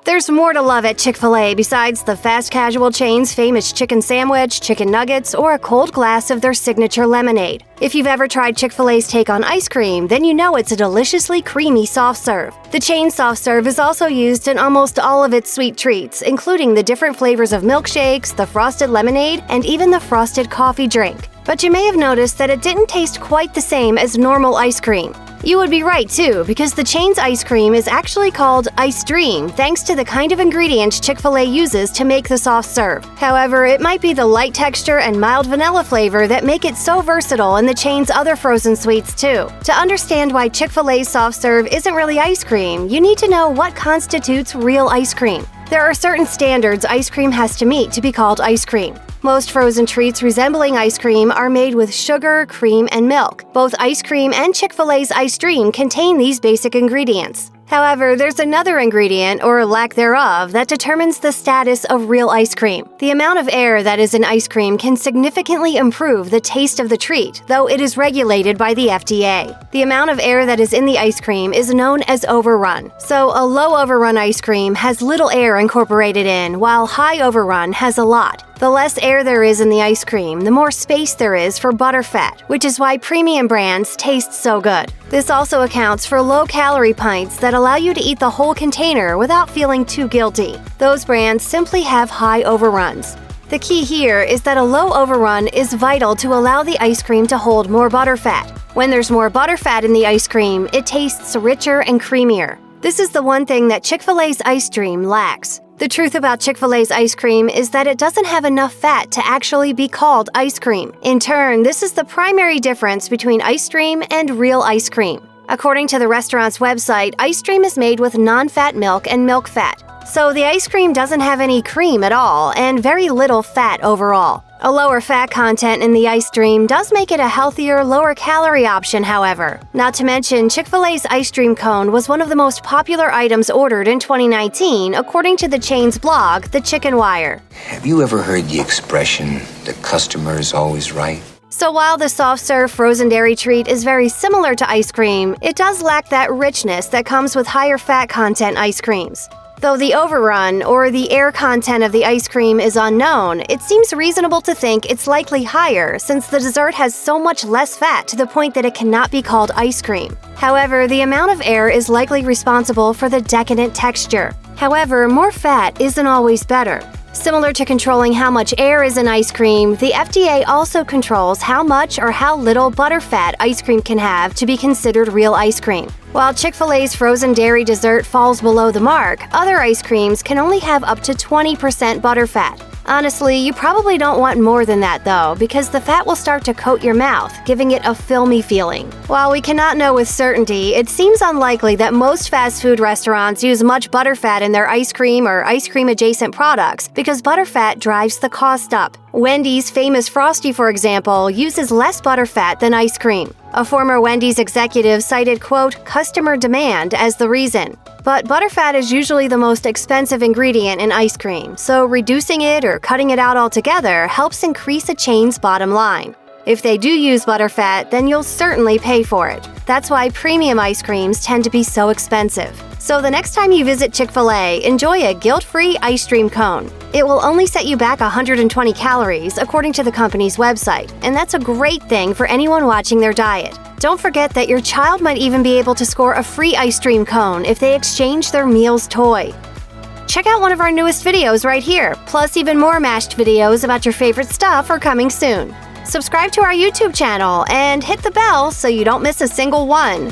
There's more to love at Chick-fil-A besides the fast casual chain's famous chicken sandwich, chicken nuggets, or a cold glass of their signature lemonade. If you've ever tried Chick-fil-A's take on ice cream, then you know it's a deliciously creamy soft serve. The chain soft serve is also used in almost all of its sweet treats, including the different flavors of milkshakes, the frosted lemonade, and even the frosted coffee drink. But you may have noticed that it didn't taste quite the same as normal ice cream. You would be right, too, because the chain's ice cream is actually called Icedream thanks to the kind of ingredients Chick-fil-A uses to make the soft serve. However, it might be the light texture and mild vanilla flavor that make it so versatile in the chain's other frozen sweets, too. To understand why Chick-fil-A's soft serve isn't really ice cream, you need to know what constitutes real ice cream. There are certain standards ice cream has to meet to be called ice cream. Most frozen treats resembling ice cream are made with sugar, cream, and milk. Both ice cream and Chick-fil-A's Icedream contain these basic ingredients. However, there's another ingredient, or lack thereof, that determines the status of real ice cream. The amount of air that is in ice cream can significantly improve the taste of the treat, though it is regulated by the FDA. The amount of air that is in the ice cream is known as overrun. So, a low overrun ice cream has little air incorporated in, while high overrun has a lot. The less air there is in the ice cream, the more space there is for butterfat, which is why premium brands taste so good. This also accounts for low-calorie pints that allow you to eat the whole container without feeling too guilty. Those brands simply have high overruns. The key here is that a low overrun is vital to allow the ice cream to hold more butterfat. When there's more butterfat in the ice cream, it tastes richer and creamier. This is the one thing that Chick-fil-A's Icedream lacks. The truth about Chick-fil-A's ice cream is that it doesn't have enough fat to actually be called ice cream. In turn, this is the primary difference between Icedream and real ice cream. According to the restaurant's website, Icedream is made with non-fat milk and milk fat. So the ice cream doesn't have any cream at all and very little fat overall. A lower fat content in the Icedream does make it a healthier, lower-calorie option, however. Not to mention, Chick-fil-A's Icedream cone was one of the most popular items ordered in 2019, according to the chain's blog, The Chicken Wire. Have you ever heard the expression, the customer is always right? So while the soft-serve frozen dairy treat is very similar to ice cream, it does lack that richness that comes with higher fat content ice creams. Though the overrun, or the air content of the ice cream, is unknown, it seems reasonable to think it's likely higher since the dessert has so much less fat to the point that it cannot be called ice cream. However, the amount of air is likely responsible for the decadent texture. However, more fat isn't always better. Similar to controlling how much air is in ice cream, the FDA also controls how much or how little butterfat ice cream can have to be considered real ice cream. While Chick-fil-A's frozen dairy dessert falls below the mark, other ice creams can only have up to 20% butterfat. Honestly, you probably don't want more than that though, because the fat will start to coat your mouth, giving it a filmy feeling. While we cannot know with certainty, it seems unlikely that most fast food restaurants use much butterfat in their ice cream or ice cream adjacent products because butterfat drives the cost up. Wendy's famous Frosty, for example, uses less butterfat than ice cream. A former Wendy's executive cited, quote, customer demand as the reason. But butterfat is usually the most expensive ingredient in ice cream, so reducing it or cutting it out altogether helps increase a chain's bottom line. If they do use butterfat, then you'll certainly pay for it. That's why premium ice creams tend to be so expensive. So the next time you visit Chick-fil-A, enjoy a guilt-free Icedream cone. It will only set you back 120 calories, according to the company's website, and that's a great thing for anyone watching their diet. Don't forget that your child might even be able to score a free Icedream cone if they exchange their meal's toy. Check out one of our newest videos right here, plus even more mashed videos about your favorite stuff are coming soon. Subscribe to our YouTube channel and hit the bell so you don't miss a single one.